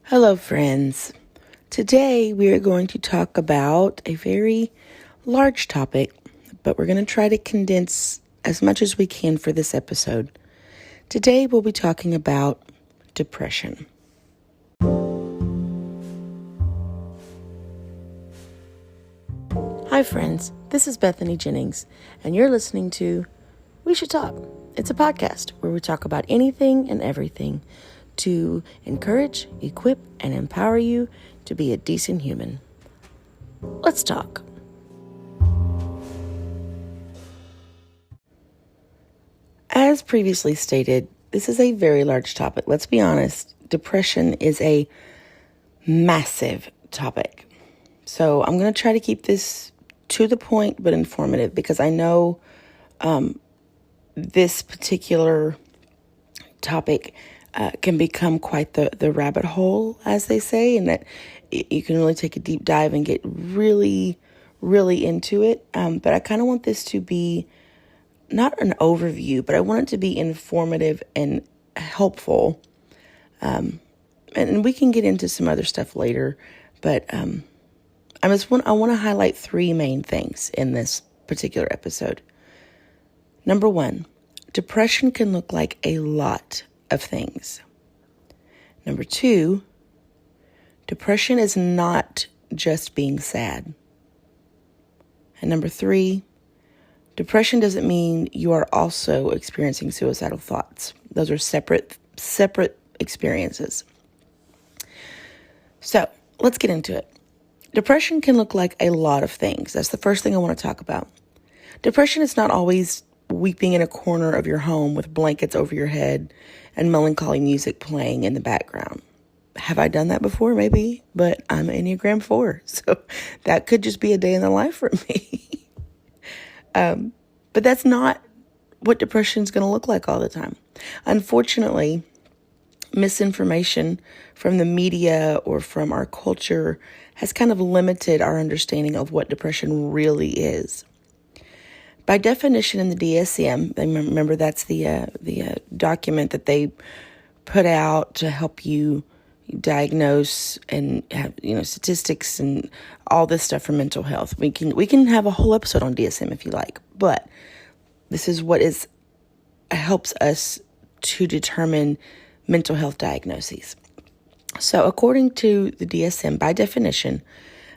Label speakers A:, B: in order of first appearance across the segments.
A: Hello, friends. Today we are going to talk about a very large topic, but we're going to try to condense as much as we can for this episode. Today we'll be talking about depression. Hi, friends. This is Bethany Jennings, and you're listening to We Should Talk. It's a podcast where we talk about anything and everything to encourage, equip, and empower you to be a decent human. Let's talk. As previously stated, this is a very large topic. Let's be honest, depression is a massive topic. So I'm going to try to keep this to the point but informative because I know this particular topic can become quite the rabbit hole, as they say, and that you can really take a deep dive and get really, really into it. But I kind of want this to be not an overview, but I want it to be informative and helpful. And we can get into some other stuff later, but I want to highlight three main things in this particular episode. Number one, depression can look like a lot of things. Number two, depression is not just being sad. And number three, depression doesn't mean you are also experiencing suicidal thoughts. Those are separate experiences. So let's get into it. Depression can look like a lot of things. That's the first thing I want to talk about. Depression is not always weeping in a corner of your home with blankets over your head and melancholy music playing in the background. Have I done that before? Maybe, but I'm Enneagram 4, so that could just be a day in the life for me. But that's not what depression is going to look like all the time. Unfortunately, misinformation from the media or from our culture has kind of limited our understanding of what depression really is. By definition in the DSM, remember that's the document that they put out to help you diagnose and have statistics and all this stuff for mental health. We can have a whole episode on DSM if you like, but this is what helps us to determine mental health diagnoses. So according to the DSM, by definition,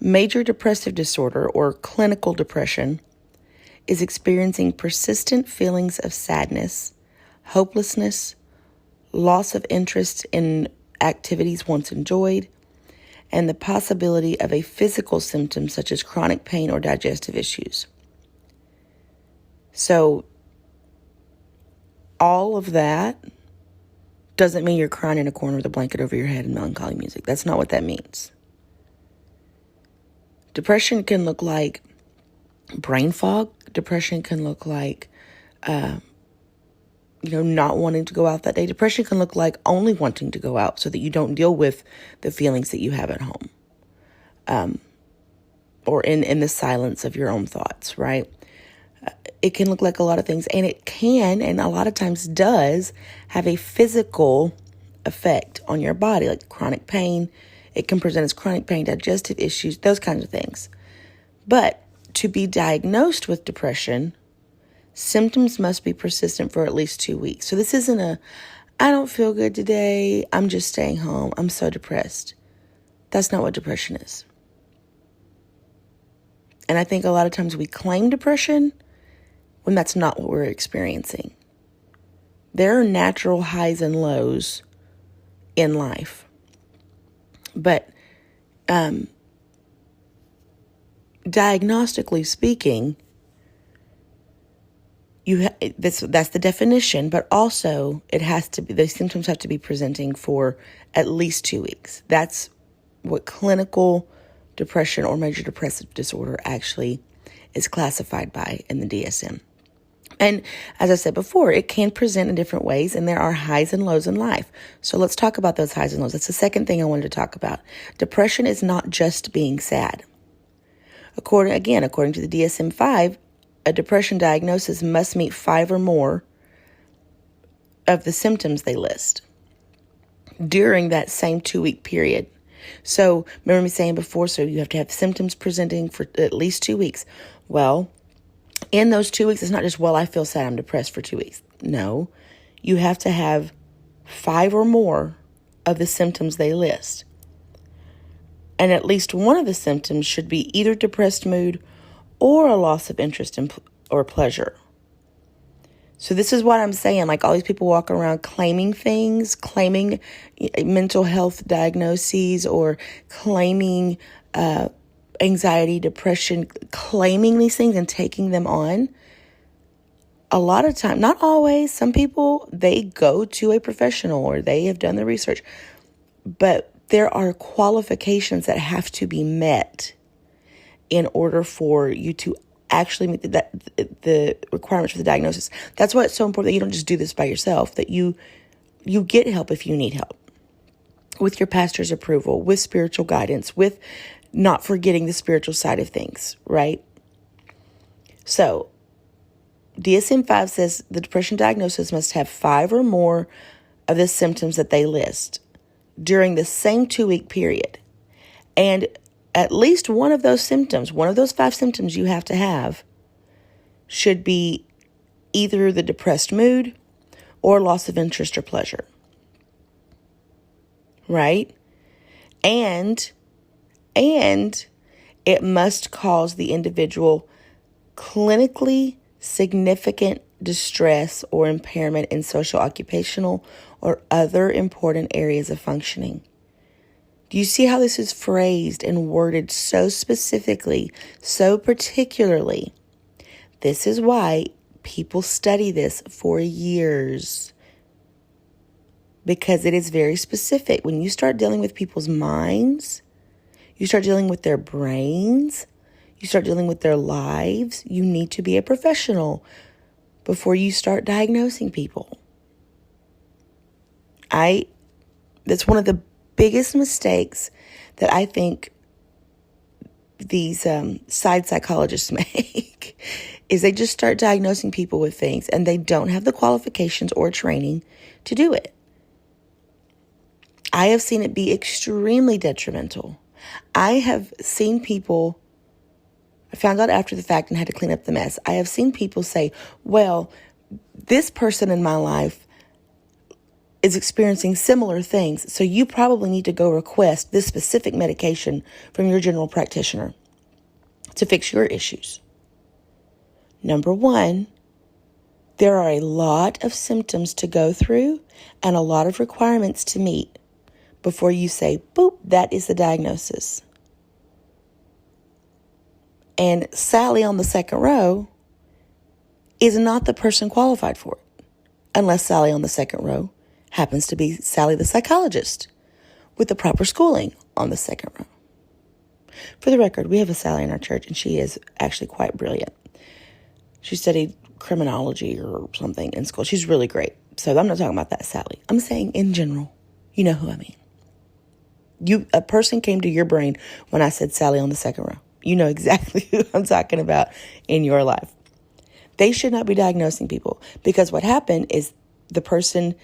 A: major depressive disorder or clinical depression is experiencing persistent feelings of sadness, hopelessness, loss of interest in activities once enjoyed, and the possibility of a physical symptom such as chronic pain or digestive issues. So all of that doesn't mean you're crying in a corner with a blanket over your head and melancholy music. That's not what that means. Depression can look like brain fog. Depression can look like, not wanting to go out that day. Depression can look like only wanting to go out so that you don't deal with the feelings that you have at home, or in the silence of your own thoughts, right? It can look like a lot of things, and it can, and a lot of times does, have a physical effect on your body, like chronic pain. It can present as chronic pain, digestive issues, those kinds of things. But to be diagnosed with depression, symptoms must be persistent for at least 2 weeks. So this isn't I don't feel good today, I'm just staying home, I'm so depressed. That's not what depression is. And I think a lot of times we claim depression when that's not what we're experiencing. There are natural highs and lows in life. But diagnostically speaking, that's the definition, but also the symptoms have to be presenting for at least 2 weeks. That's what clinical depression or major depressive disorder actually is classified by in the DSM. And as I said before, it can present in different ways, and there are highs and lows in life. So let's talk about those highs and lows. That's the second thing I wanted to talk about. Depression is not just being sad. According to the DSM-5, a depression diagnosis must meet 5 or more of the symptoms they list. during that same 2-week period. So remember me saying before, so you have to have symptoms presenting for at least 2 weeks. Well, in those 2 weeks, it's not just, well, I feel sad, I'm depressed for 2 weeks. No, you have to have 5 or more of the symptoms they list. And at least one of the symptoms should be either depressed mood or a loss of interest or pleasure. So this is what I'm saying. Like, all these people walk around claiming things, claiming mental health diagnoses, or claiming anxiety, depression, claiming these things and taking them on. A lot of time, not always, some people, they go to a professional or they have done the research, but there are qualifications that have to be met in order for you to actually meet the requirements for the diagnosis. That's why it's so important that you don't just do this by yourself, that you get help if you need help, with your pastor's approval, with spiritual guidance, with not forgetting the spiritual side of things, right? So DSM-5 says the depression diagnosis must have 5 or more of the symptoms that they list during the same 2-week period. And at least one of those symptoms, one of those 5 symptoms you have to have, should be either the depressed mood or loss of interest or pleasure. Right? And it must cause the individual clinically significant distress or impairment in social, occupational, or other important areas of functioning. Do you see how this is phrased and worded so specifically, so particularly? This is why people study this for years, because it is very specific. When you start dealing with people's minds, you start dealing with their brains, you start dealing with their lives, you need to be a professional before you start diagnosing people. That's one of the biggest mistakes that I think these side psychologists make, is they just start diagnosing people with things and they don't have the qualifications or training to do it. I have seen it be extremely detrimental. I have seen people, I found out after the fact and had to clean up the mess. I have seen people say, well, this person in my life is experiencing similar things, so you probably need to go request this specific medication from your general practitioner to fix your issues. Number one, there are a lot of symptoms to go through and a lot of requirements to meet before you say, boop, that is the diagnosis. And Sally on the second row is not the person qualified for it, unless Sally on the second row happens to be Sally the psychologist with the proper schooling on the second row. For the record, we have a Sally in our church, and she is actually quite brilliant. She studied criminology or something in school. She's really great. So I'm not talking about that Sally. I'm saying in general, you know who I mean. A person came to your brain when I said Sally on the second row. You know exactly who I'm talking about in your life. They should not be diagnosing people, because what happened is the person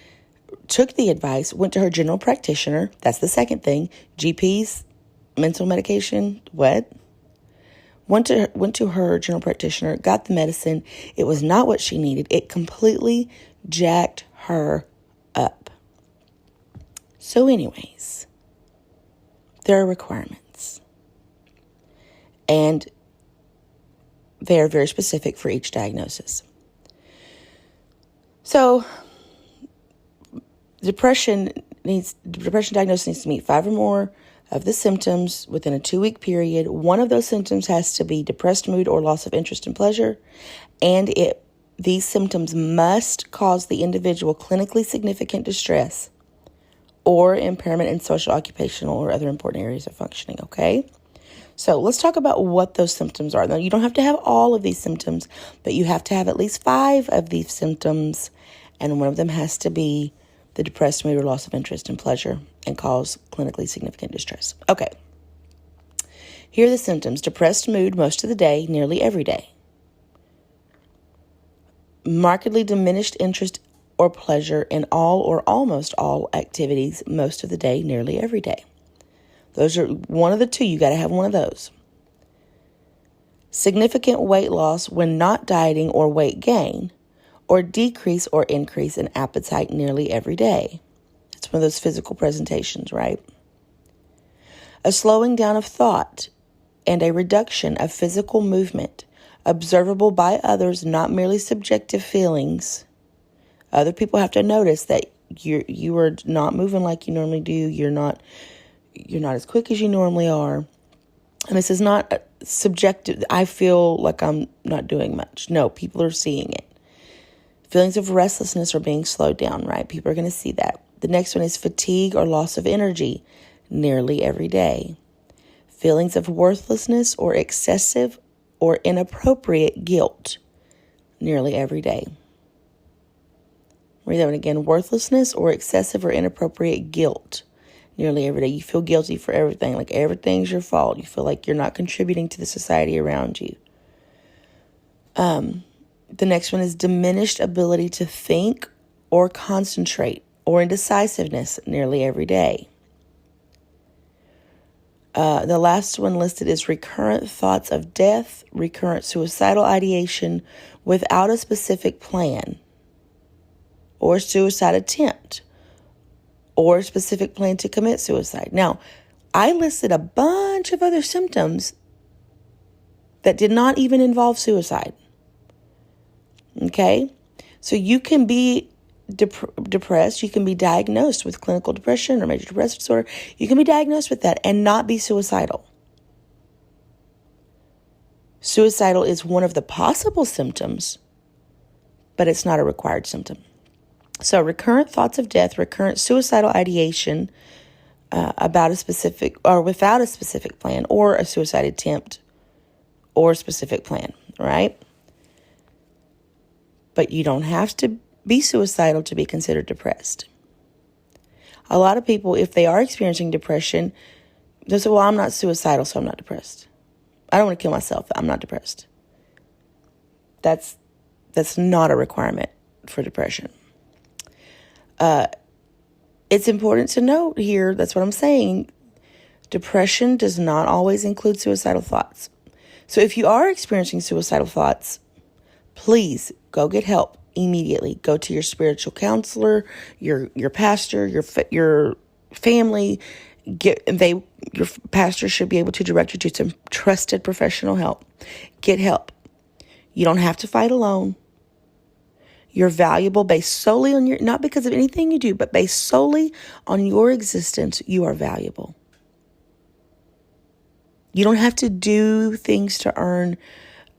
A: took the advice, went to her general practitioner. That's the second thing. GPs, mental medication, what? Went to her general practitioner, got the medicine. It was not what she needed. It completely jacked her up. So anyways, there are requirements. And they are very specific for each diagnosis. So depression diagnosis needs to meet 5 or more of the symptoms within a 2-week period. One of those symptoms has to be depressed mood or loss of interest and pleasure. And these symptoms must cause the individual clinically significant distress or impairment in social, occupational, or other important areas of functioning, okay? So let's talk about what those symptoms are. Now, you don't have to have all of these symptoms, but you have to have at least 5 of these symptoms, and one of them has to be the depressed mood or loss of interest and pleasure and cause clinically significant distress. Okay. Here are the symptoms. Depressed mood most of the day, nearly every day. Markedly diminished interest or pleasure in all or almost all activities most of the day, nearly every day. Those are one of the two. You got to have one of those. Significant weight loss when not dieting or weight gain, or decrease or increase in appetite nearly every day. It's one of those physical presentations, right? A slowing down of thought and a reduction of physical movement, observable by others, not merely subjective feelings. Other people have to notice that you are not moving like you normally do. You're not as quick as you normally are. And this is not subjective. I feel like I'm not doing much. No, people are seeing it. Feelings of restlessness are being slowed down, right? People are going to see that. The next one is fatigue or loss of energy nearly every day. Feelings of worthlessness or excessive or inappropriate guilt nearly every day. Read that one again. Worthlessness or excessive or inappropriate guilt nearly every day. You feel guilty for everything, like everything's your fault. You feel like you're not contributing to the society around you. The next one is diminished ability to think or concentrate or indecisiveness nearly every day. The last one listed is recurrent thoughts of death, recurrent suicidal ideation without a specific plan, or suicide attempt, or a specific plan to commit suicide. Now, I listed a bunch of other symptoms that did not even involve suicide. Okay? So you can be depressed. You can be diagnosed with clinical depression or major depressive disorder. You can be diagnosed with that and not be suicidal. Suicidal is one of the possible symptoms, but it's not a required symptom. So recurrent thoughts of death, recurrent suicidal ideation about a specific or without a specific plan, or a suicide attempt or a specific plan, right? But you don't have to be suicidal to be considered depressed. A lot of people, if they are experiencing depression, they say, well, I'm not suicidal, so I'm not depressed. I don't want to kill myself. I'm not depressed. That's not a requirement for depression. It's important to note here, that's what I'm saying, depression does not always include suicidal thoughts. So if you are experiencing suicidal thoughts, please go get help immediately. Go to your spiritual counselor, your pastor, your family. Your pastor should be able to direct you to some trusted professional help. Get help. You don't have to fight alone. You're valuable based solely on not because of anything you do, but based solely on your existence. You are valuable. You don't have to do things to earn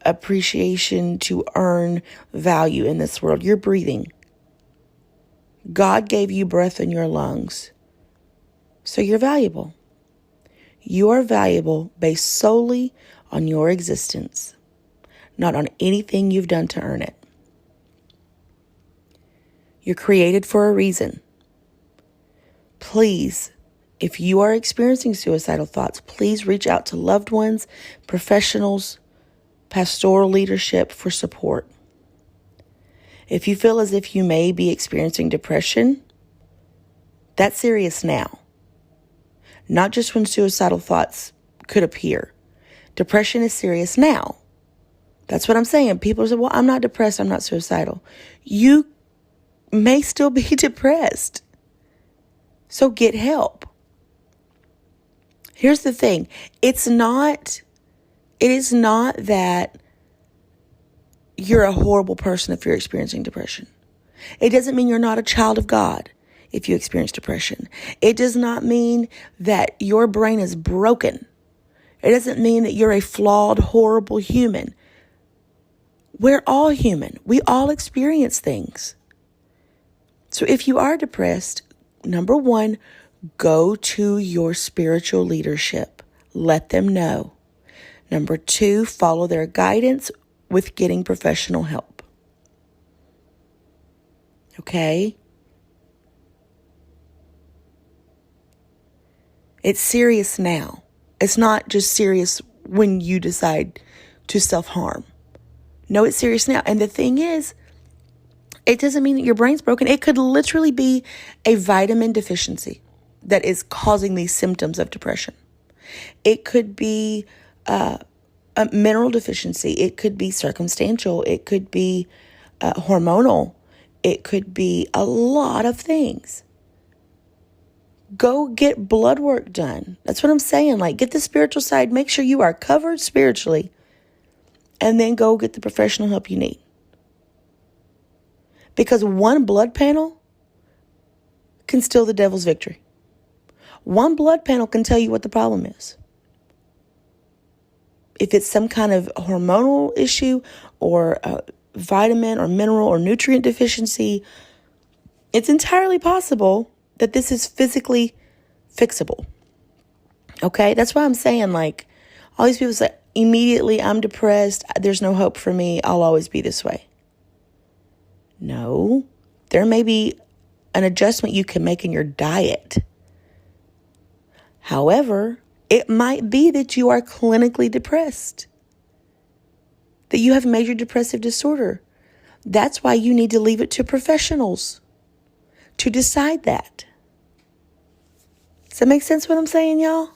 A: appreciation, to earn value in this world. You're breathing. God gave you breath in your lungs. So you're valuable. You are valuable based solely on your existence, not on anything you've done to earn it. You're created for a reason. Please, if you are experiencing suicidal thoughts, please reach out to loved ones, professionals, pastoral leadership for support. If you feel as if you may be experiencing depression, that's serious now. Not just when suicidal thoughts could appear. Depression is serious now. That's what I'm saying. People say, well, I'm not depressed. I'm not suicidal. You may still be depressed. So get help. Here's the thing. It is not that you're a horrible person if you're experiencing depression. It doesn't mean you're not a child of God if you experience depression. It does not mean that your brain is broken. It doesn't mean that you're a flawed, horrible human. We're all human. We all experience things. So if you are depressed, number one, go to your spiritual leadership. Let them know. Number two, follow their guidance with getting professional help. Okay? It's serious now. It's not just serious when you decide to self-harm. No, it's serious now. And the thing is, It doesn't mean that your brain's broken. It could literally be a vitamin deficiency that is causing these symptoms of depression. It could be a mineral deficiency. It could be circumstantial. It could be hormonal. It could be a lot of things. Go get blood work done. That's what I'm saying. Like, get the spiritual side. Make sure you are covered spiritually. And then go get the professional help you need. Because one blood panel can steal the devil's victory. One blood panel can tell you what the problem is. If it's some kind of hormonal issue or a vitamin or mineral or nutrient deficiency, it's entirely possible that this is physically fixable. Okay? That's why I'm saying, like, all these people say, immediately, I'm depressed. There's no hope for me. I'll always be this way. No, there may be an adjustment you can make in your diet. However, it might be that you are clinically depressed, that you have major depressive disorder. That's why you need to leave it to professionals to decide that. Does that make sense what I'm saying, y'all?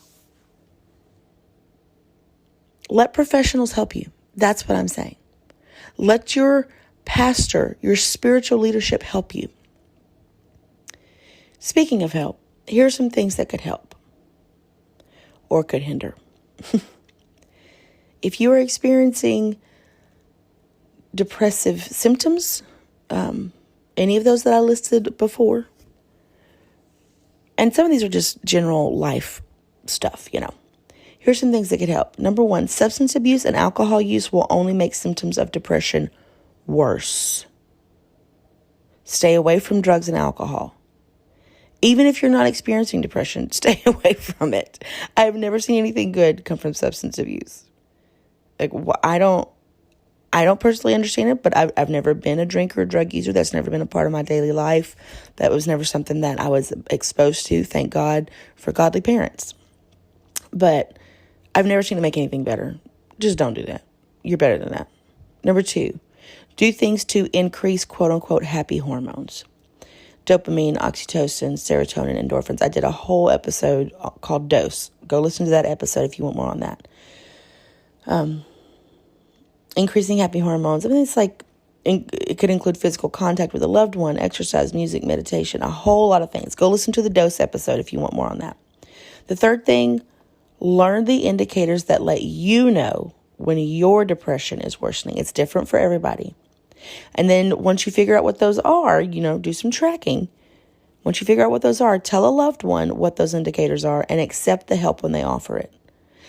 A: Let professionals help you. That's what I'm saying. Let your pastor, your spiritual leadership help you. Speaking of help, here are some things that could help or could hinder. If you are experiencing depressive symptoms, any of those that I listed before, and some of these are just general life stuff, Here's some things that could help. Number 1, substance abuse and alcohol use will only make symptoms of depression worse. Stay away from drugs and alcohol. Even if you're not experiencing depression, stay away from it. I have never seen anything good come from substance abuse. Like, I don't personally understand it, but I've never been a drinker or drug user. That's never been a part of my daily life. That was never something that I was exposed to. Thank God for godly parents. But I've never seen it make anything better. Just don't do that. You're better than that. Number 2, do things to increase quote-unquote happy hormones. Dopamine, oxytocin, serotonin, endorphins. I did a whole episode called Dose. Go listen to that episode if you want more on that. Increasing happy hormones. I mean, it's like, it could include physical contact with a loved one, exercise, music, meditation, a whole lot of things. Go listen to the Dose episode if you want more on that. The third thing, learn the indicators that let you know when your depression is worsening. It's different for everybody. And then once you figure out what those are, do some tracking. Once you figure out what those are, tell a loved one what those indicators are and accept the help when they offer it.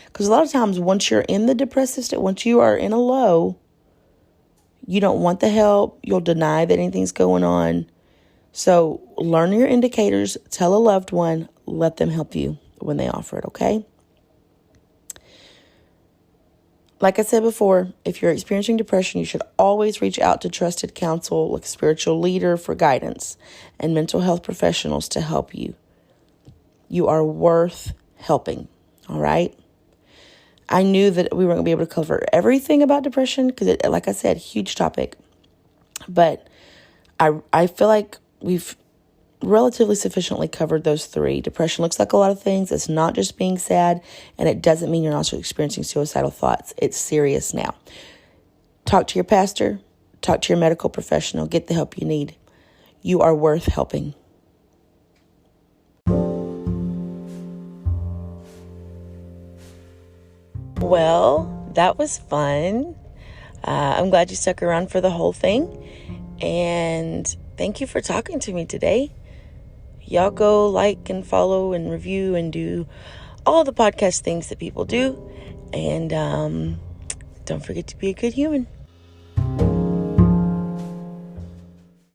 A: Because a lot of times once you're in the depressive state, once you are in a low, you don't want the help. You'll deny that anything's going on. So learn your indicators, tell a loved one, let them help you when they offer it, okay? Like I said before, if you're experiencing depression, you should always reach out to trusted counsel, like a spiritual leader for guidance, and mental health professionals to help you. You are worth helping, all right? I knew that we weren't going to be able to cover everything about depression because, like I said, huge topic. But I feel like we've relatively sufficiently covered those 3. Depression looks like a lot of things. It's not just being sad, and it doesn't mean you're also experiencing suicidal thoughts. It's serious now. Talk to your pastor. Talk to your medical professional. Get the help you need. You are worth helping. Well, that was fun. I'm glad you stuck around for the whole thing. And thank you for talking to me today. Y'all go like and follow and review and do all the podcast things that people do. And don't forget to be a good human.